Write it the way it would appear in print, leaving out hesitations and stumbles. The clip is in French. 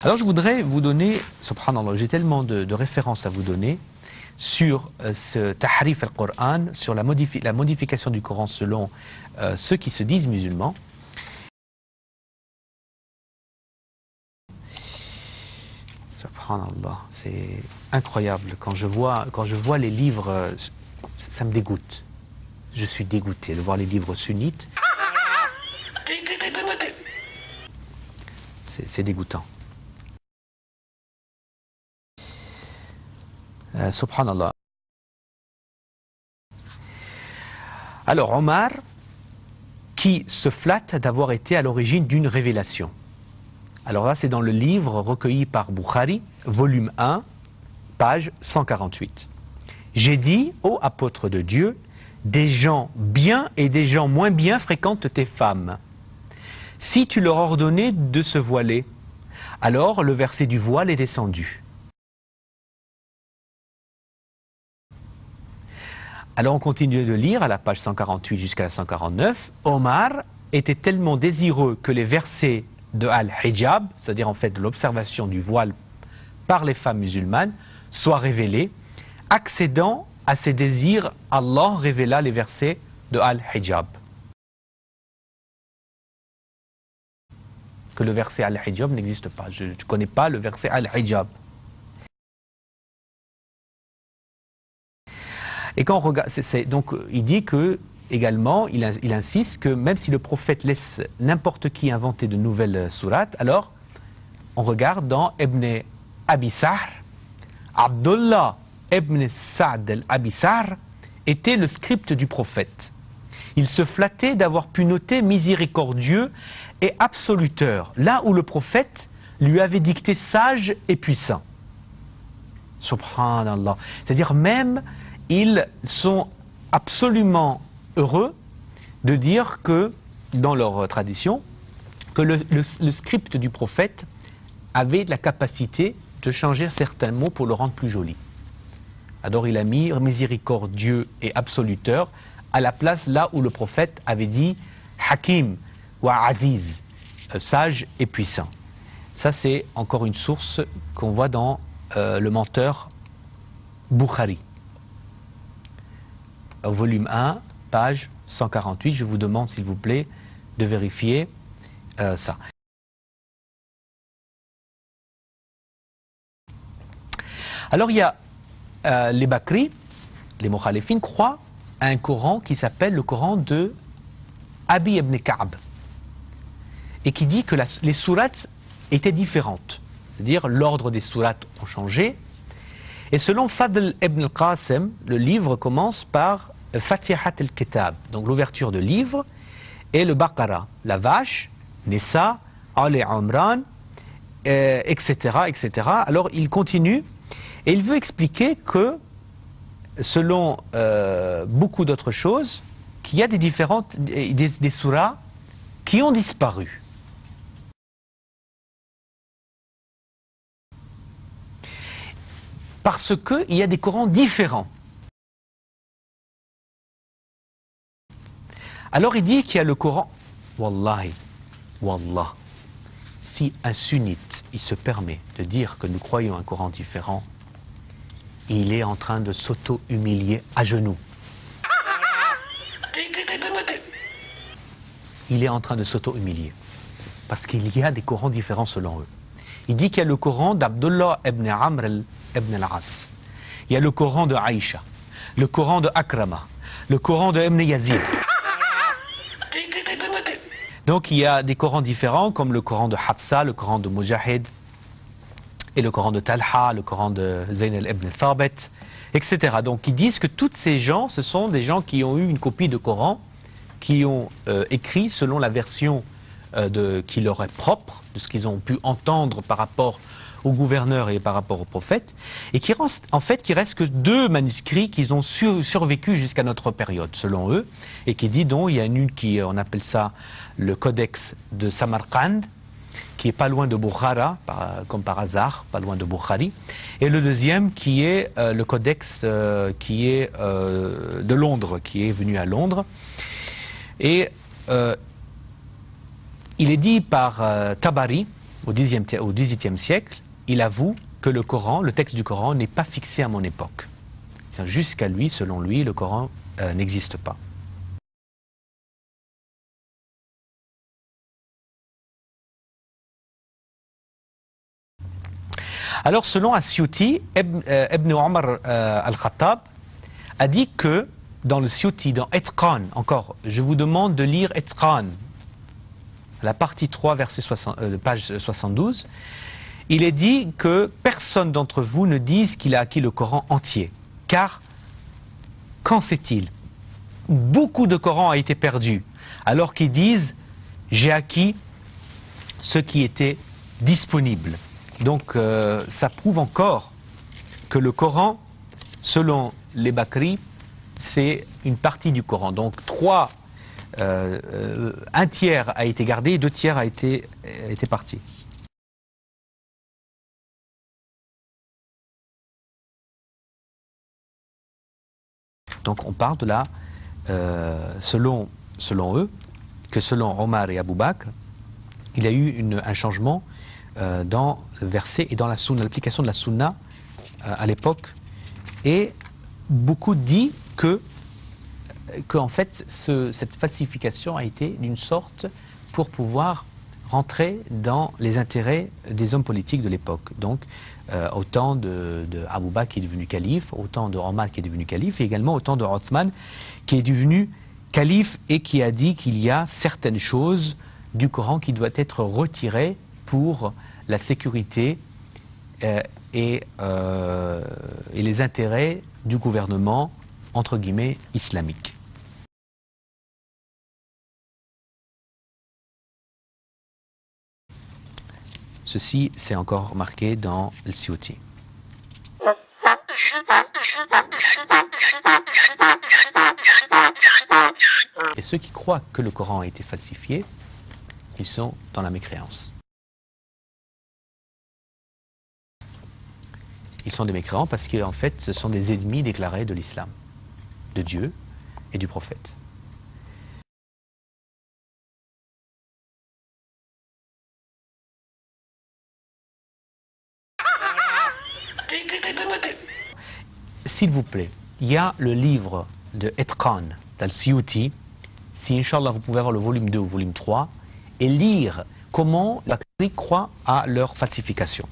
Alors je voudrais vous donner, subhanallah, j'ai tellement de références à vous donner sur ce tahrif al-Qur'an, sur la modification du Coran selon ceux qui se disent musulmans. Subhanallah, c'est incroyable. Quand je vois les livres, ça me dégoûte. Je suis dégoûté de voir les livres sunnites. C'est dégoûtant. Subhanallah. Alors Omar, qui se flatte d'avoir été à l'origine d'une révélation. Alors là, c'est dans le livre recueilli par Bukhari, volume 1, page 148. J'ai dit, ô apôtre de Dieu, des gens bien et des gens moins bien fréquentent tes femmes. Si tu leur ordonnais de se voiler, alors le verset du voile est descendu. Alors on continue de lire à la page 148 jusqu'à la 149. Omar était tellement désireux que les versets de Al-Hijab, c'est-à-dire en fait de l'observation du voile par les femmes musulmanes, soient révélés. Accédant à ses désirs, Allah révéla les versets de Al-Hijab. Que le verset Al-Hijab n'existe pas. Je ne connais pas le verset Al-Hijab. Et quand on regarde, donc il dit que également, il insiste que même si le prophète laisse n'importe qui inventer de nouvelles sourates, alors on regarde dans Ibn Abi Sahr, Abdullah ibn Sa'd al-Abi Sahr était le script du prophète. Il se flattait d'avoir pu noter miséricordieux et absoluteur, là où le prophète lui avait dicté sage et puissant. Subhanallah. C'est-à-dire même ils sont absolument heureux de dire que, dans leur tradition, que le script du prophète avait la capacité de changer certains mots pour le rendre plus joli. Alors il a mis miséricordieux et absoluteur à la place là où le prophète avait dit Hakim wa Aziz, sage et puissant. Ça c'est encore une source qu'on voit dans le menteur Bukhari. Au volume 1, page 148, je vous demande s'il vous plaît de vérifier ça. Alors il y a les Bakri, les Mukhalifin croient à un Coran qui s'appelle le Coran de Abi ibn Ka'b et qui dit que les sourates étaient différentes, c'est-à-dire l'ordre des sourates ont changé. Et selon Fadl ibn al-Qasim, le livre commence par Fatihat al-Kitab, donc l'ouverture de livre, et le Baqara, la vache, Nisa, Ali Imran, etc., etc. Alors il continue, et il veut expliquer que, selon beaucoup d'autres choses, qu'il y a des surahs qui ont disparu. Parce qu'il y a des Corans différents. Alors il dit qu'il y a le Coran, Wallahi, Wallah, si un sunnite, il se permet de dire que nous croyons un Coran différent, il est en train de s'auto-humilier à genoux. Il est en train de s'auto-humilier. Parce qu'il y a des Corans différents selon eux. Il dit qu'il y a le Coran d'Abdullah ibn Amr ibn al-As. Il y a le Coran de Aïcha, le Coran de Akrama, le Coran de Ibn Yazid. Donc il y a des Corans différents comme le Coran de Hafsa, le Coran de Mujahid et le Coran de Talha, le Coran de Zayn ibn Thabit, etc. Donc ils disent que tous ces gens, ce sont des gens qui ont eu une copie de Coran, qui ont écrit selon la version qui leur est propre, de ce qu'ils ont pu entendre par rapport au gouverneur et par rapport au prophète, et qui reste que 2 manuscrits qui ont survécu jusqu'à notre période, selon eux, et qui dit donc, il y a une qui, on appelle ça le codex de Samarkand, qui est pas loin de Bukhara, comme par hasard, pas loin de Bukhari, et le deuxième qui est le codex qui est de Londres, qui est venu à Londres, et il est dit par Tabari au XVIIIe siècle, il avoue que le Coran, le texte du Coran, n'est pas fixé à mon époque. Jusqu'à lui, selon lui, le Coran n'existe pas. Alors, selon As-Suyuti, Ibn Omar al-Khattab a dit que dans le Suyuti, dans Itqan, encore, je vous demande de lire Itqan, la partie 3, page 72, il est dit que personne d'entre vous ne dise qu'il a acquis le Coran entier. Car, qu'en sait-il? Beaucoup de Corans a été perdu, alors qu'ils disent « j'ai acquis ce qui était disponible ». Donc ça prouve encore que le Coran, selon les Bakri, c'est une partie du Coran. Donc un tiers a été gardé et 2 tiers a été parti. Donc on parle de là, selon eux, que selon Omar et Abu Bakr, il y a eu un changement dans le verset et dans la sunna, l'application de la sunna à l'époque. Et beaucoup disent que en fait cette falsification a été d'une sorte pour pouvoir rentrer dans les intérêts des hommes politiques de l'époque. Donc autant de Abu Bakr qui est devenu calife, autant de Omar qui est devenu calife, et également autant de Othman qui est devenu calife et qui a dit qu'il y a certaines choses du Coran qui doivent être retirées pour la sécurité et les intérêts du gouvernement, entre guillemets, islamique. Ceci, c'est encore marqué dans le Suyuti. Et ceux qui croient que le Coran a été falsifié, ils sont dans la mécréance. Ils sont des mécréants parce qu'en fait, ce sont des ennemis déclarés de l'islam, de Dieu et du prophète. S'il vous plaît, il y a le livre de Itqan d'Al-Suyuti. Si, Inch'Allah, vous pouvez avoir le volume 2 ou volume 3 et lire comment la Bakri croit à leur falsification.